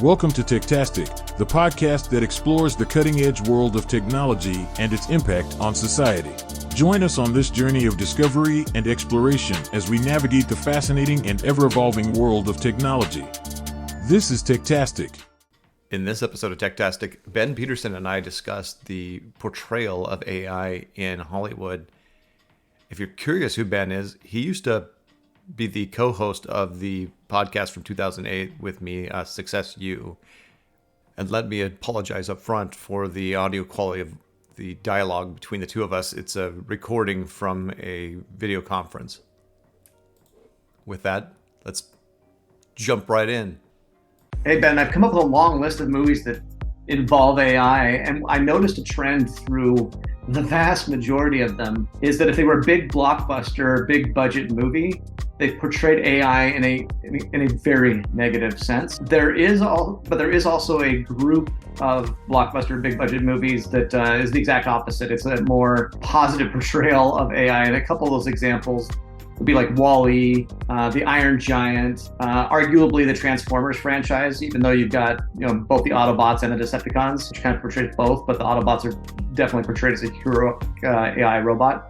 Welcome to Techtastic, the podcast that explores the cutting-edge world of technology and its impact on society. Join us on this journey of discovery and exploration as we navigate the fascinating and ever-evolving world of technology. This is Techtastic. In this episode of Techtastic, Ben Peterson and I discussed the portrayal of AI in Hollywood. If you're curious who Ben is, he used to be the co-host of the podcast from 2008 with me, Success U. And let me apologize up front for the audio quality of the dialogue between the two of us. It's a recording from a video conference. With that, let's jump right in. Hey, Ben, I've come up with a long list of movies that involve AI, and I noticed a trend through the vast majority of them is that if they were a big blockbuster, big budget movie, they portrayed AI in a very negative sense. There is also a group of blockbuster, big budget movies that is the exact opposite. It's a more positive portrayal of AI, and a couple of those examples would be like WALL-E, the Iron Giant, arguably the Transformers franchise, even though you've got both the Autobots and the Decepticons, which kind of portrays both, but the Autobots are definitely portrayed as a hero AI robot.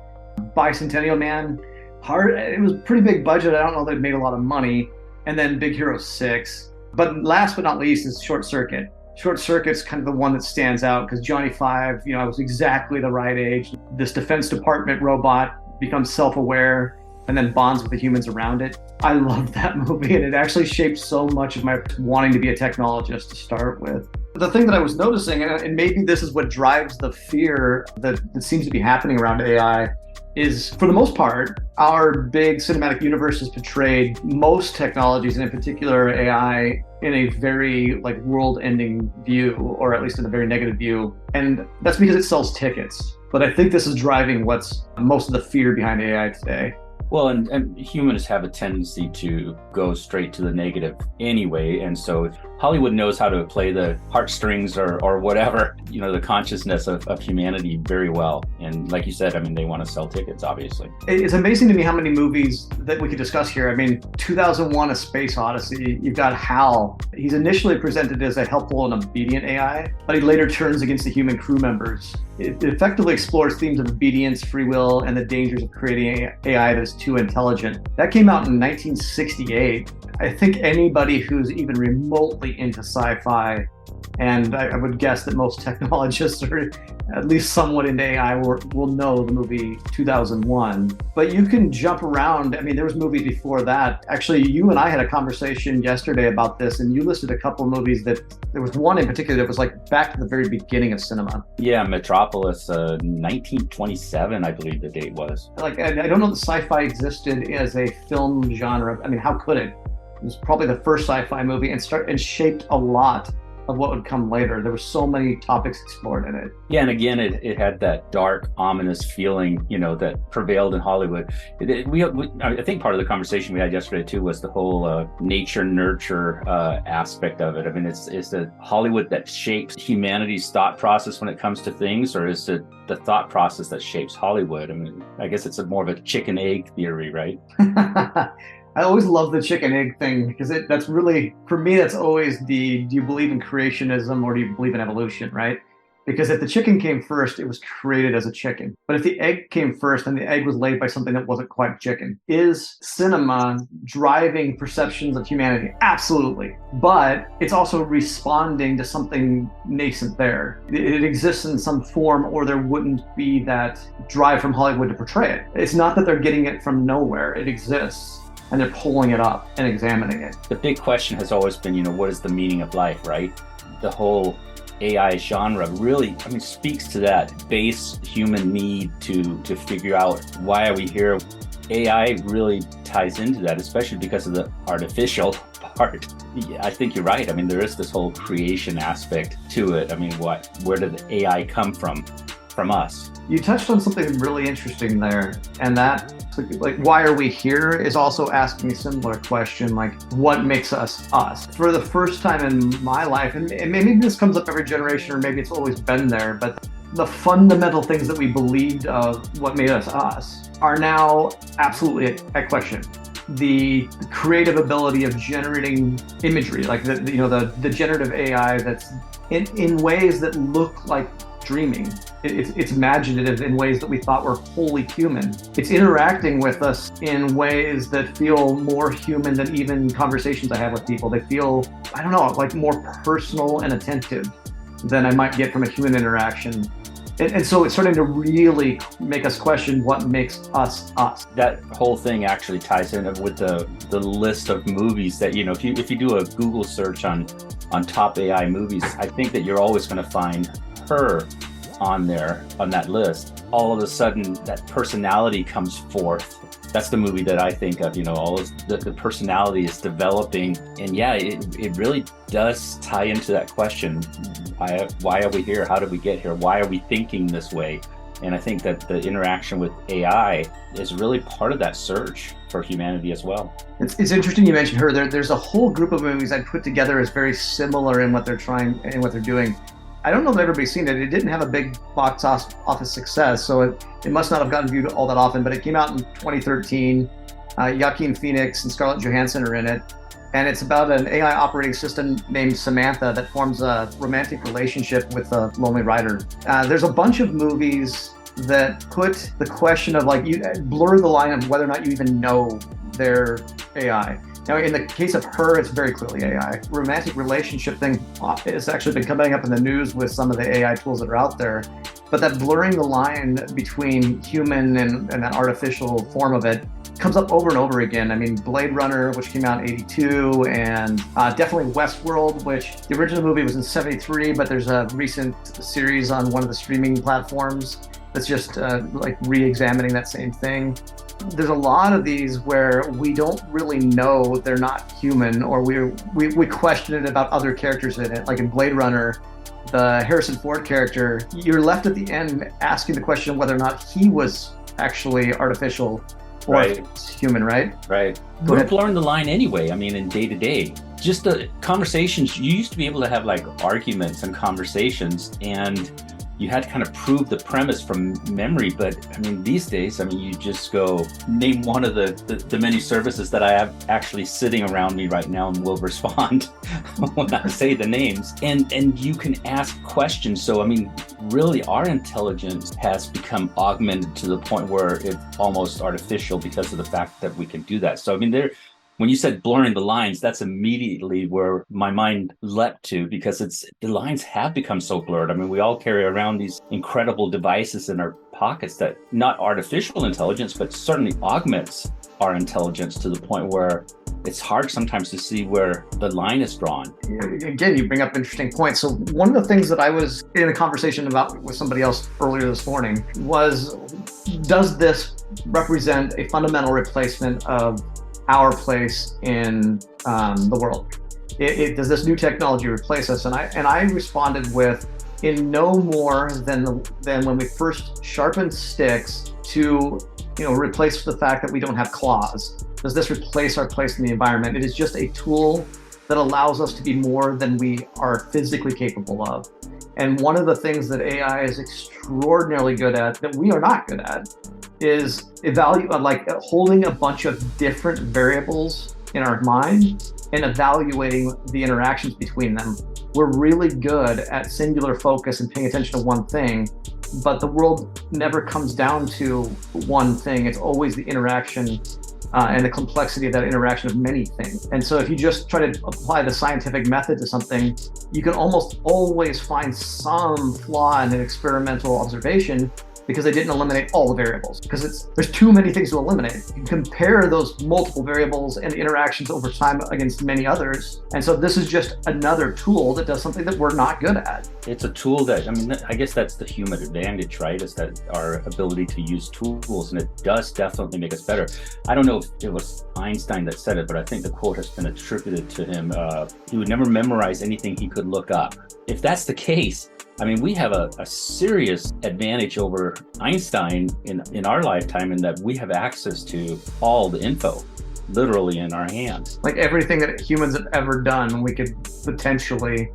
Bicentennial Man, it was pretty big budget. I don't know that it made a lot of money. And then Big Hero 6. But last but not least is Short Circuit. Short Circuit's kind of the one that stands out because Johnny Five, I was exactly the right age. This Defense Department robot becomes self-aware and then bonds with the humans around it. I loved that movie, and it actually shaped so much of my wanting to be a technologist to start with. The thing that I was noticing, and maybe this is what drives the fear that seems to be happening around AI, is for the most part, our big cinematic universe has portrayed most technologies, and in particular AI, in a very world-ending view, or at least in a very negative view. And that's because it sells tickets. But I think this is driving what's most of the fear behind AI today. Well, and humans have a tendency to go straight to the negative anyway. And so Hollywood knows how to play the heartstrings or whatever, the consciousness of humanity very well. And like you said, they want to sell tickets, obviously. It's amazing to me how many movies that we could discuss here. 2001, A Space Odyssey, you've got HAL. He's initially presented as a helpful and obedient AI, but he later turns against the human crew members. It effectively explores themes of obedience, free will, and the dangers of creating AI that is too intelligent. That came out in 1968. I think anybody who's even remotely into sci-fi, and I would guess that most technologists are at least somewhat into AI, will know the movie 2001. But you can jump around. There was movies before that. Actually, you and I had a conversation yesterday about this, and you listed a couple of movies that, there was one in particular that was back to the very beginning of cinema. Yeah, Metropolis, 1927, I believe the date was. I don't know that sci-fi existed as a film genre. How could it? It was probably the first sci-fi movie and shaped a lot of what would come later. There were so many topics explored in it. Yeah, and again, it had that dark, ominous feeling, that prevailed in Hollywood. I think part of the conversation we had yesterday too was the whole nature-nurture aspect of it. Is the Hollywood that shapes humanity's thought process when it comes to things, or is it the thought process that shapes Hollywood? I guess it's more of a chicken-egg theory, right? I always love the chicken egg thing because that's really, for me, that's always do you believe in creationism or do you believe in evolution, right? Because if the chicken came first, it was created as a chicken. But if the egg came first, then the egg was laid by something that wasn't quite chicken. Is cinema driving perceptions of humanity? Absolutely. But it's also responding to something nascent there. It exists in some form, or there wouldn't be that drive from Hollywood to portray it. It's not that they're getting it from nowhere. It exists. And they're pulling it up and examining it. The big question has always been, what is the meaning of life, right? The whole AI genre really, speaks to that base human need to figure out why are we here. AI really ties into that, especially because of the artificial part. I think you're right. there is this whole creation aspect to it. Where did the AI come from us? You touched on something really interesting there, and that, why are we here, is also asking a similar question, what makes us us? For the first time in my life, and maybe this comes up every generation, or maybe it's always been there, but the fundamental things that we believed of what made us us are now absolutely at question. the creative ability of generating imagery, like the generative AI that's in ways that look like dreaming. It's imaginative in ways that we thought were wholly human. It's interacting with us in ways that feel more human than even conversations I have with people. They feel, I don't know, like more personal and attentive than I might get from a human interaction. And so it's starting to really make us question what makes us us. That whole thing actually ties in with the list of movies that, if you do a Google search on top AI movies, I think that you're always going to find Her on there, on that list. All of a sudden, that personality comes forth. That's the movie that I think of, all of the personality is developing. And yeah, it really does tie into that question. Why are we here? How did we get here? Why are we thinking this way? And I think that the interaction with AI is really part of that search for humanity as well. It's interesting you mentioned Her. There's a whole group of movies I put together as very similar in what they're trying and what they're doing. I don't know that everybody's seen it. It didn't have a big box office success, so it must not have gotten viewed all that often, but it came out in 2013. Joaquin Phoenix and Scarlett Johansson are in it. And it's about an AI operating system named Samantha that forms a romantic relationship with a lonely writer. There's a bunch of movies that put the question of you blur the line of whether or not you even know they're AI. Now, in the case of Her, it's very clearly AI. Romantic relationship thing has actually been coming up in the news with some of the AI tools that are out there. But that blurring the line between human and that artificial form of it comes up over and over again. I mean, Blade Runner, which came out in 82, and definitely Westworld, which the original movie was in 73, but there's a recent series on one of the streaming platforms that's just re-examining that same thing. There's a lot of these where we don't really know they're not human, or we question it about other characters in it. Like in Blade Runner, the Harrison Ford character, you're left at the end asking the question whether or not he was actually artificial or human, right? Right. We're blurring the line anyway. I mean, in day to day, just the conversations, you used to be able to have arguments and conversations, and you had to kind of prove the premise from memory. But I mean, these days, you just go name one of the many services that I have actually sitting around me right now and will respond when I say the names. And you can ask questions. So, really our intelligence has become augmented to the point where it's almost artificial because of the fact that we can do that. So, when you said blurring the lines, that's immediately where my mind leapt to, because the lines have become so blurred. We all carry around these incredible devices in our pockets that not artificial intelligence, but certainly augments our intelligence to the point where it's hard sometimes to see where the line is drawn. Again, you bring up interesting points. So one of the things that I was in a conversation about with somebody else earlier this morning was, does this represent a fundamental replacement of our place in the world? Does this new technology replace us? And I responded with, in no more than when we first sharpened sticks to replace the fact that we don't have claws. Does this replace our place in the environment? It is just a tool that allows us to be more than we are physically capable of. And one of the things that AI is extraordinarily good at that we are not good at is holding a bunch of different variables in our mind and evaluating the interactions between them. We're really good at singular focus and paying attention to one thing, but the world never comes down to one thing. It's always the interaction and the complexity of that interaction of many things. And so if you just try to apply the scientific method to something, you can almost always find some flaw in an experimental observation, because they didn't eliminate all the variables, because there's too many things to eliminate. You can compare those multiple variables and interactions over time against many others. And so this is just another tool that does something that we're not good at. It's a tool that, I guess that's the human advantage, right? Is that our ability to use tools, and it does definitely make us better. I don't know if it was Einstein that said it, but I think the quote has been attributed to him. He would never memorize anything he could look up. If that's the case, we have a serious advantage over Einstein in our lifetime, in that we have access to all the info literally in our hands. Like everything that humans have ever done, we could potentially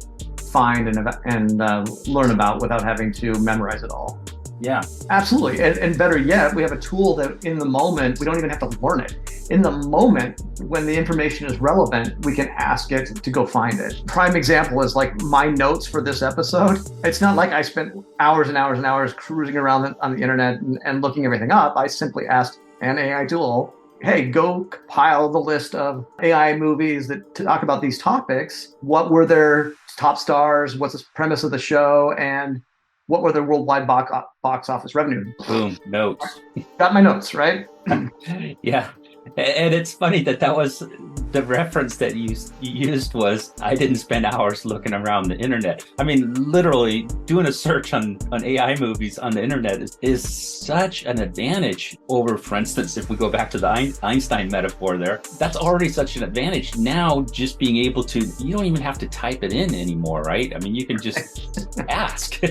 find and learn about without having to memorize it all. Yeah. Absolutely. And better yet, we have a tool that in the moment, we don't even have to learn it. In the moment, when the information is relevant, we can ask it to go find it. Prime example is like my notes for this episode. It's not like I spent hours and hours and hours cruising around on the internet and looking everything up. I simply asked an AI tool, hey, go compile the list of AI movies that talk about these topics. What were their top stars? What's the premise of the show? And what were their worldwide box office revenue? Boom, notes. Got my notes, right? Yeah. And it's funny that was the reference that you used was, I didn't spend hours looking around the internet. I mean, literally doing a search on AI movies on the internet is such an advantage over, for instance, if we go back to the Einstein metaphor there, that's already such an advantage. Now, just being able to, you don't even have to type it in anymore, right? I mean, you can just ask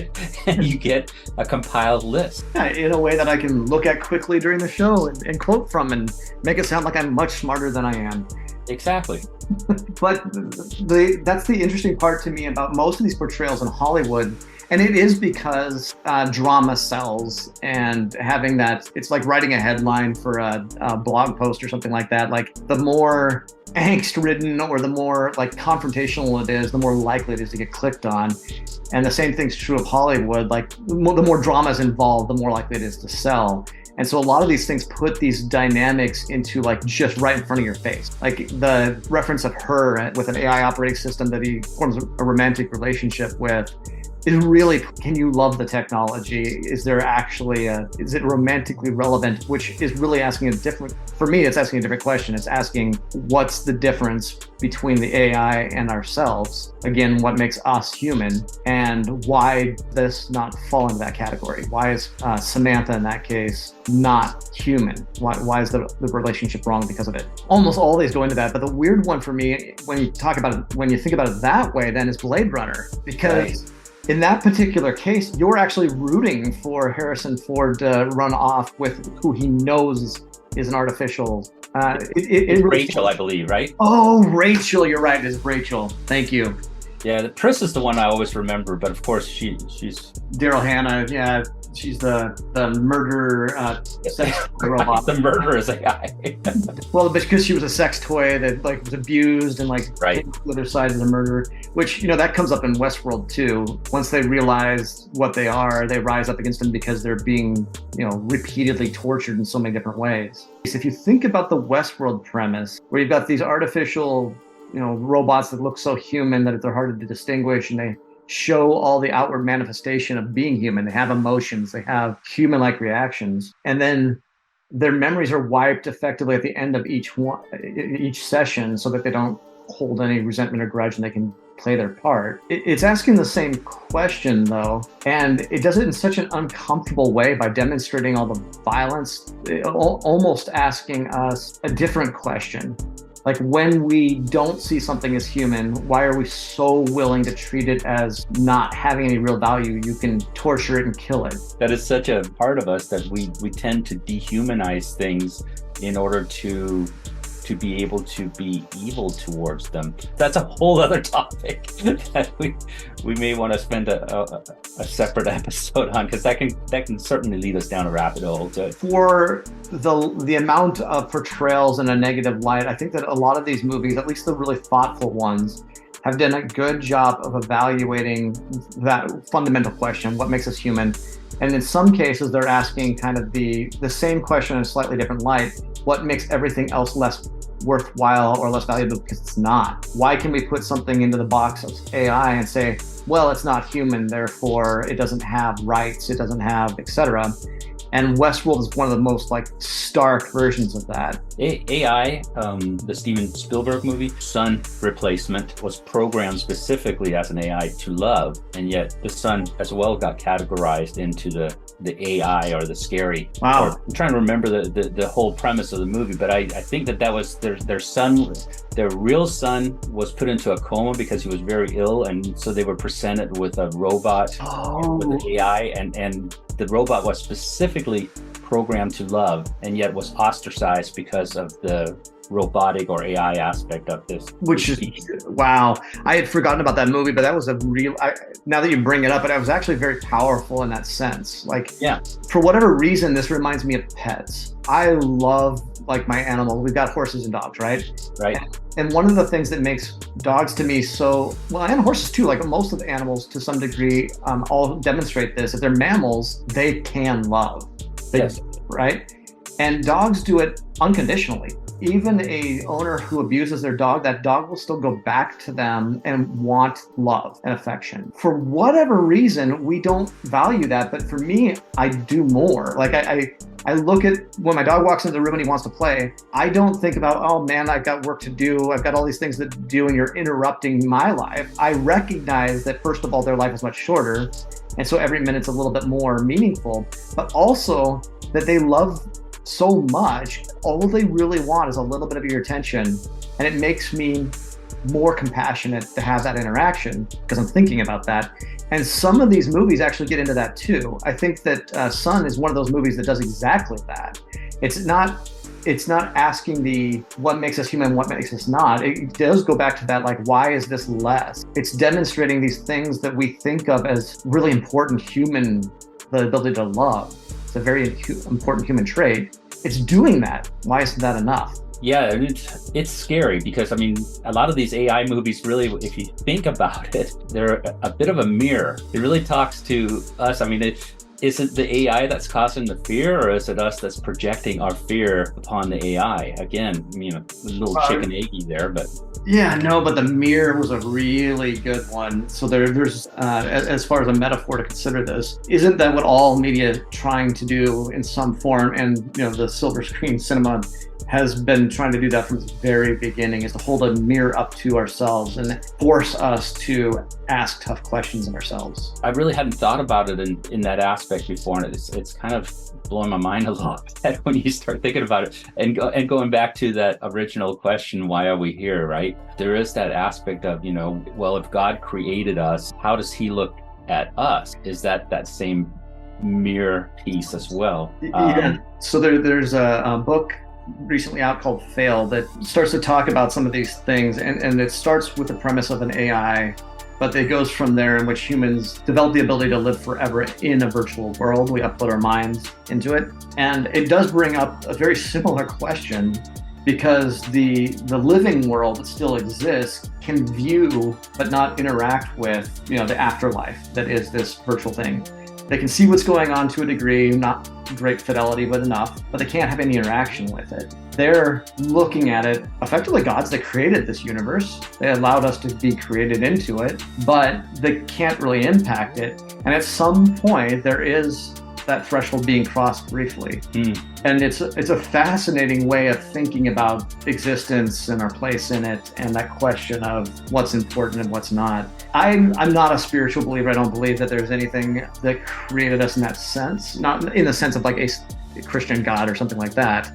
and you get a compiled list. Yeah, in a way that I can look at quickly during the show and quote from and make it sound like I'm much smarter than I am. Exactly. But that's the interesting part to me about most of these portrayals in Hollywood. And it is because drama sells, and having that, it's like writing a headline for a blog post or something like that. Like the more angst-ridden or the more like confrontational it is, the more likely it is to get clicked on. And the same thing's true of Hollywood. Like the more drama is involved, the more likely it is to sell. And so a lot of these things put these dynamics into like just right in front of your face. Like the reference of her with an AI operating system that he forms a romantic relationship with is really, can you love the technology? Is there actually is it romantically relevant? Which is really asking for me, it's asking a different question. It's asking what's the difference between the AI and ourselves? Again, what makes us human, and why this not fall into that category? Why is Samantha in that case not human? Why is the relationship wrong because of it? Almost all these go into that, but the weird one for me, when you think about it that way, then is Blade Runner, because right. In that particular case, you're actually rooting for Harrison Ford to run off with who he knows is an artificial. It's Rachel, I believe, right? Oh, Rachel, you're right. It's Rachel. Thank you. Yeah, Pris is the one I always remember, but of course she's Daryl Hannah. Yeah, she's the murderer sex robot. The murderer is a guy. Well, because she was a sex toy that like was abused and like right. The other side of the murderer, which that comes up in Westworld too. Once they realize what they are, they rise up against them because they're being repeatedly tortured in so many different ways. So if you think about the Westworld premise, where you've got these artificial robots that look so human that they're hard to distinguish, and they show all the outward manifestation of being human. They have emotions, they have human-like reactions, and then their memories are wiped effectively at the end of each session, so that they don't hold any resentment or grudge, and they can play their part. It's asking the same question though, and it does it in such an uncomfortable way by demonstrating all the violence, almost asking us a different question. Like when we don't see something as human, why are we so willing to treat it as not having any real value? You can torture it and kill it. That is such a part of us that we tend to dehumanize things in order to be able to be evil towards them. That's a whole other topic that we may want to spend a separate episode on, because that can certainly lead us down a rabbit hole. For the amount of portrayals in a negative light, I think that a lot of these movies, at least the really thoughtful ones, have done a good job of evaluating that fundamental question, what makes us human? And in some cases, they're asking kind of the same question in a slightly different light. What makes everything else less worthwhile or less valuable because it's not? Why can we put something into the box of AI and say, well, it's not human, therefore it doesn't have rights, it doesn't have, etc. And Westworld is one of the most like stark versions of that. AI, the Steven Spielberg movie, Son Replacement, was programmed specifically as an AI to love, and yet the son as well got categorized into the AI or the scary. Wow. I'm trying to remember the whole premise of the movie, but I think that was their son. Their real son was put into a coma because he was very ill, and so they were presented with a robot with an AI, and the robot was specifically programmed to love, and yet was ostracized because of the robotic or AI aspect of this. Which is, wow. I had forgotten about that movie, but that was now that you bring it up, but it was actually very powerful in that sense. Like, yeah, for whatever reason, this reminds me of pets. I love like my animals. We've got horses and dogs, right? Right. And one of the things that makes dogs to me so, well, and horses too, like most of the animals to some degree, all demonstrate this. If they're mammals, they can love. Yes. Right? And dogs do it unconditionally. Even a owner who abuses their dog, that dog will still go back to them and want love and affection. For whatever reason, we don't value that. But for me, I do more. Like I look at when my dog walks into the room and he wants to play, I don't think about, oh man, I've got work to do. I've got all these things to do and you're interrupting my life. I recognize that first of all, their life is much shorter. And so every minute's a little bit more meaningful, but also that they love so much, all they really want is a little bit of your attention. And it makes me more compassionate to have that interaction because I'm thinking about that. And some of these movies actually get into that too. I think that Son is one of those movies that does exactly that. It's not asking what makes us human, what makes us not. It does go back to that, like, why is this less? It's demonstrating these things that we think of as really important human, the ability to love. It's a very important human trait. It's doing that. Why isn't that enough? Yeah, it's scary because, I mean, a lot of these AI movies really, if you think about it, they're a bit of a mirror. It really talks to us. I mean, is it the AI that's causing the fear, or is it us that's projecting our fear upon the AI? Again, you know, a little chicken eggy there, but... Yeah, no, but the mirror was a really good one. So there's, as far as a metaphor to consider this, isn't that what all media trying to do in some form? And, you know, the silver screen cinema has been trying to do that from the very beginning, is to hold a mirror up to ourselves and force us to ask tough questions of ourselves. I really hadn't thought about it in that aspect before, and it's kind of blowing my mind a little bit when you start thinking about it. And going back to that original question, why are we here, right? There is that aspect of, you know, well, if God created us, how does he look at us? Is that same mirror piece as well? Yeah. So there's a book recently out called Fail that starts to talk about some of these things, and it starts with the premise of an AI, but it goes from there, in which humans develop the ability to live forever in a virtual world. We upload our minds into it, and it does bring up a very similar question, because the living world that still exists can view but not interact with, you know, the afterlife that is this virtual thing. They can see what's going on to a degree, not great fidelity, but enough, but they can't have any interaction with it. They're looking at it, effectively gods that created this universe. They allowed us to be created into it, but they can't really impact it. And at some point, there is that threshold being crossed briefly. And it's a fascinating way of thinking about existence and our place in it, and that question of what's important and what's not. I'm not a spiritual believer. I don't believe that there's anything that created us in that sense, not in the sense of like a Christian God or something like that.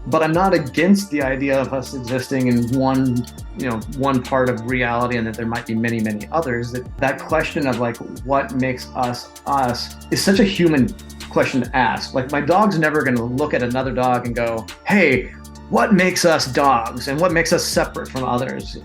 But I'm not against the idea of us existing in one part of reality, and that there might be many, many others. That question of like what makes us is such a human question to ask. Like, my dog's never going to look at another dog and go, hey, what makes us dogs and what makes us separate from others?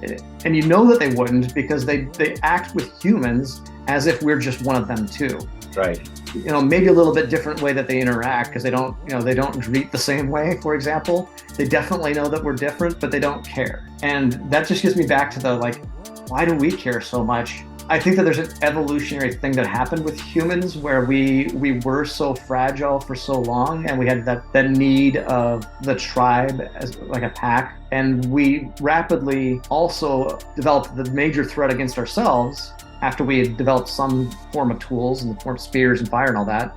And you know that they wouldn't, because they act with humans as if we're just one of them too. Right. You know, maybe a little bit different way that they interact, because they don't greet the same way, for example. They definitely know that we're different, but they don't care. And that just gets me back to the, like, why do we care so much? I think that there's an evolutionary thing that happened with humans where we were so fragile for so long, and we had that need of the tribe as like a pack. And we rapidly also developed the major threat against ourselves after we had developed some form of tools in the form of spears and fire and all that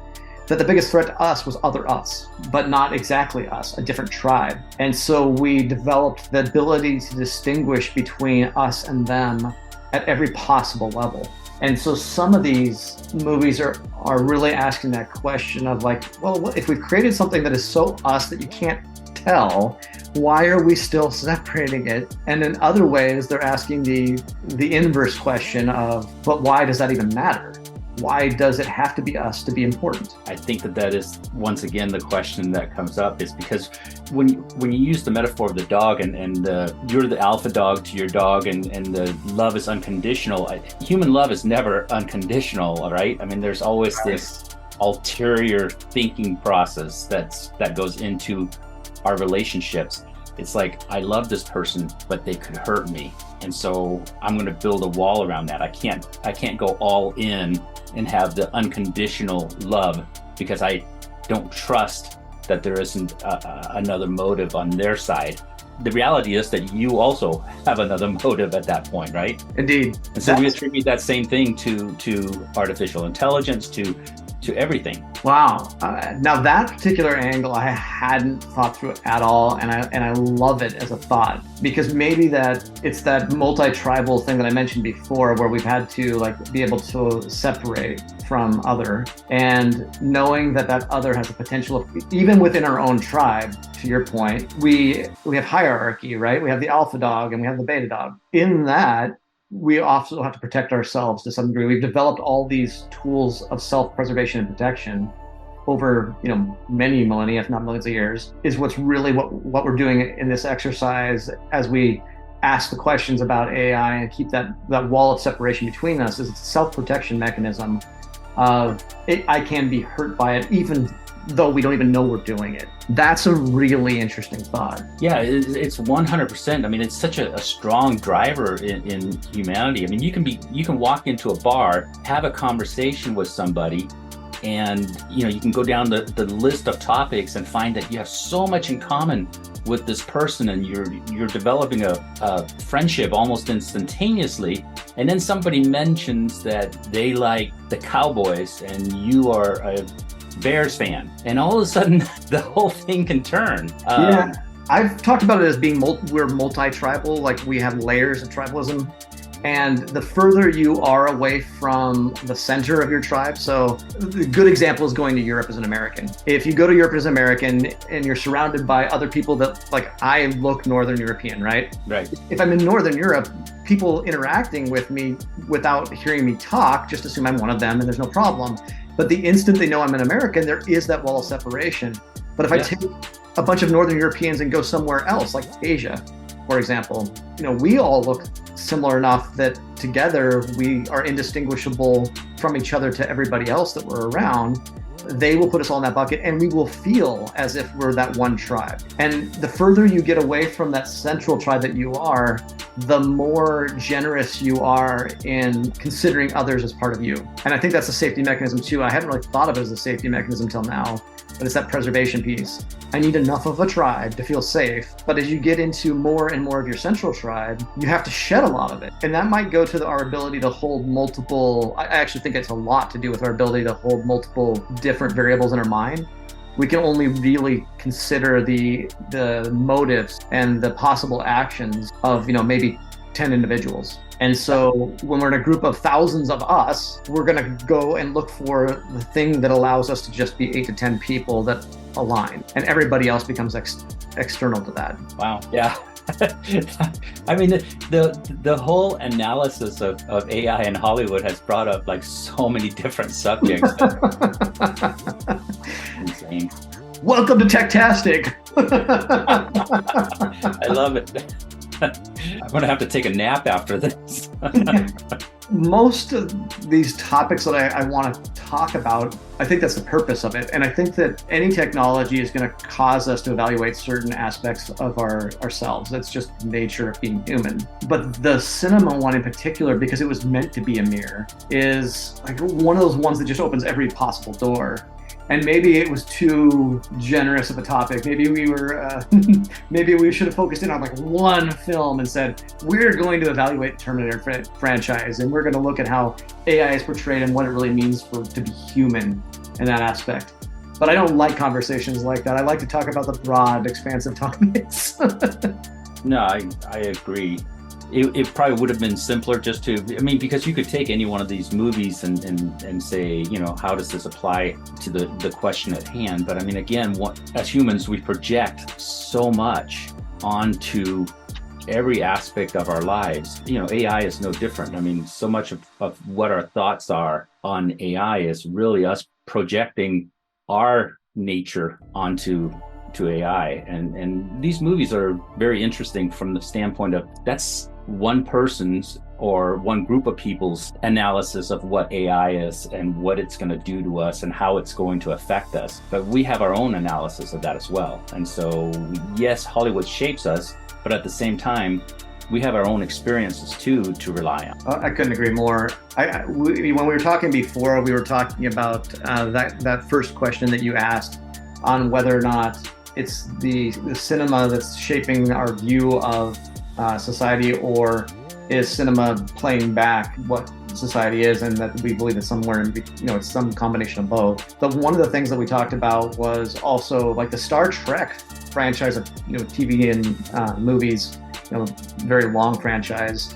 the biggest threat to us was other us, but not exactly us, a different tribe. And so we developed the ability to distinguish between us and them at every possible level. And so some of these movies are really asking that question of like, well, if we've created something that is so us that you can't tell, why are we still separating it? And in other ways, they're asking the inverse question of, but why does that even matter? Why does it have to be us to be important? I think that is, once again, the question that comes up is because when you use the metaphor of the dog and you're the alpha dog to your dog and the love is unconditional, human love is never unconditional, right? I mean, there's always this ulterior thinking process that goes into our relationships. It's like, I love this person, but they could hurt me. And so I'm going to build a wall around that. I can't go all in and have the unconditional love because I don't trust that there isn't another motive on their side. The reality is that you also have another motive at that point, right? Indeed. And so we attribute that same thing to artificial intelligence, to everything. Wow. Now that particular angle I hadn't thought through at all, and I love it as a thought, because maybe it's that multi-tribal thing that I mentioned before, where we've had to be able to separate from other, and knowing that other has the potential of, even within our own tribe, to your point, we have hierarchy, right? We have the alpha dog and we have the beta dog. In that, we also have to protect ourselves to some degree. We've developed all these tools of self-preservation and protection over, many millennia, if not millions of years, is what's really what we're doing in this exercise as we ask the questions about AI and keep that wall of separation between us. Is a self-protection mechanism of I can be hurt by it, even though we don't even know we're doing it. That's a really interesting thought. Yeah, it's 100%. I mean, it's such a strong driver in humanity. I mean, you can walk into a bar, have a conversation with somebody, and you can go down the list of topics and find that you have so much in common with this person, and you're developing a friendship almost instantaneously. And then somebody mentions that they like the Cowboys and you are a Bears fan, and all of a sudden the whole thing can turn. Yeah, I've talked about it as being we're multi-tribal, like we have layers of tribalism, and the further you are away from the center of your tribe. So a good example is going to Europe as an American. If you go to Europe as an American and you're surrounded by other people that, I look Northern European, right? Right. If I'm in Northern Europe, people interacting with me without hearing me talk just assume I'm one of them and there's no problem. But the instant they know I'm an American, there is that wall of separation. But if I take a bunch of Northern Europeans and go somewhere else, like Asia, for example, we all look similar enough that together we are indistinguishable from each other to everybody else that we're around. They will put us all in that bucket, and we will feel as if we're that one tribe. And the further you get away from that central tribe that you are, the more generous you are in considering others as part of you. And I think that's a safety mechanism too. I hadn't really thought of it as a safety mechanism till now, but it's that preservation piece. I need enough of a tribe to feel safe. But as you get into more and more of your central tribe, you have to shed a lot of it. And that might go to our ability to hold multiple, I actually think it's a lot to do with our ability to hold multiple different variables in our mind. We can only really consider the motives and the possible actions of, maybe 10 individuals. And so when we're in a group of thousands of us, we're going to go and look for the thing that allows us to just be 8 to 10 people that align, and everybody else becomes external to that. Wow. Yeah. I mean, the whole analysis of AI in Hollywood has brought up so many different subjects. Insane. Welcome to Techtastic. I love it. I'm going to have to take a nap after this. Most of these topics that I want to talk about, I think that's the purpose of it. And I think that any technology is going to cause us to evaluate certain aspects of ourselves. That's just the nature of being human. But the cinema one in particular, because it was meant to be a mirror, is one of those ones that just opens every possible door. And maybe it was too generous of a topic. Maybe we were, maybe we should have focused in on one film and said, we're going to evaluate the Terminator franchise, and we're going to look at how AI is portrayed and what it really means to be human in that aspect. But I don't like conversations like that. I like to talk about the broad, expansive topics. No, I agree. It probably would have been simpler just to, because you could take any one of these movies and say, how does this apply to the question at hand? But again, as humans, we project so much onto every aspect of our lives. AI is no different. I mean, so much of what our thoughts are on AI is really us projecting our nature onto AI. And these movies are very interesting from the standpoint of that's one person's or one group of people's analysis of what AI is and what it's going to do to us and how it's going to affect us. But we have our own analysis of that as well. And so, yes, Hollywood shapes us, but at the same time, we have our own experiences too to rely on. I couldn't agree more. When we were talking before, we were talking about that first question that you asked on whether or not it's the cinema that's shaping our view of society, or is cinema playing back what society is, and that we believe it's somewhere in, it's some combination of both. But one of the things that we talked about was also like the Star Trek franchise of TV and movies, very long franchise.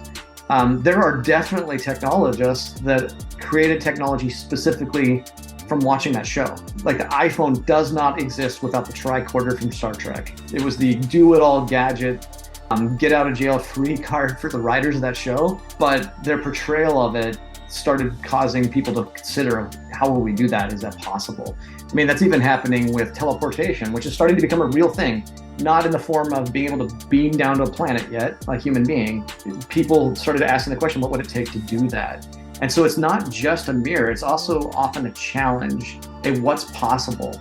There are definitely technologists that created technology specifically from watching that show. Like the iPhone does not exist without the tricorder from Star Trek. It was the do-it-all gadget, get out of jail free card for the writers of that show, but their portrayal of it started causing people to consider, how will we do that? Is that possible? I mean, that's even happening with teleportation, which is starting to become a real thing, not in the form of being able to beam down to a planet yet, a human being. People started asking the question, what would it take to do that? And so it's not just a mirror, it's also often a challenge, what's possible,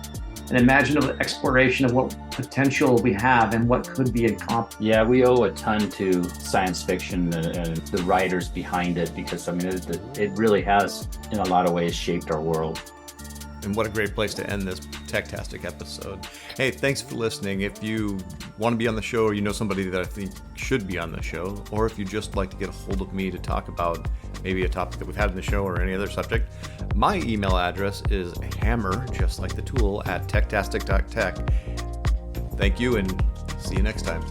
an imaginative exploration of what potential we have and what could be accomplished. Yeah, we owe a ton to science fiction and the writers behind it, because it really has, in a lot of ways, shaped our world. And what a great place to end this Techtastic episode. Hey, thanks for listening. If you want to be on the show, or you know somebody that I think should be on the show, or if you just like to get a hold of me to talk about maybe a topic that we've had in the show or any other subject, my email address is hammer, just like the tool, @techtastic.tech. Thank you, and see you next time.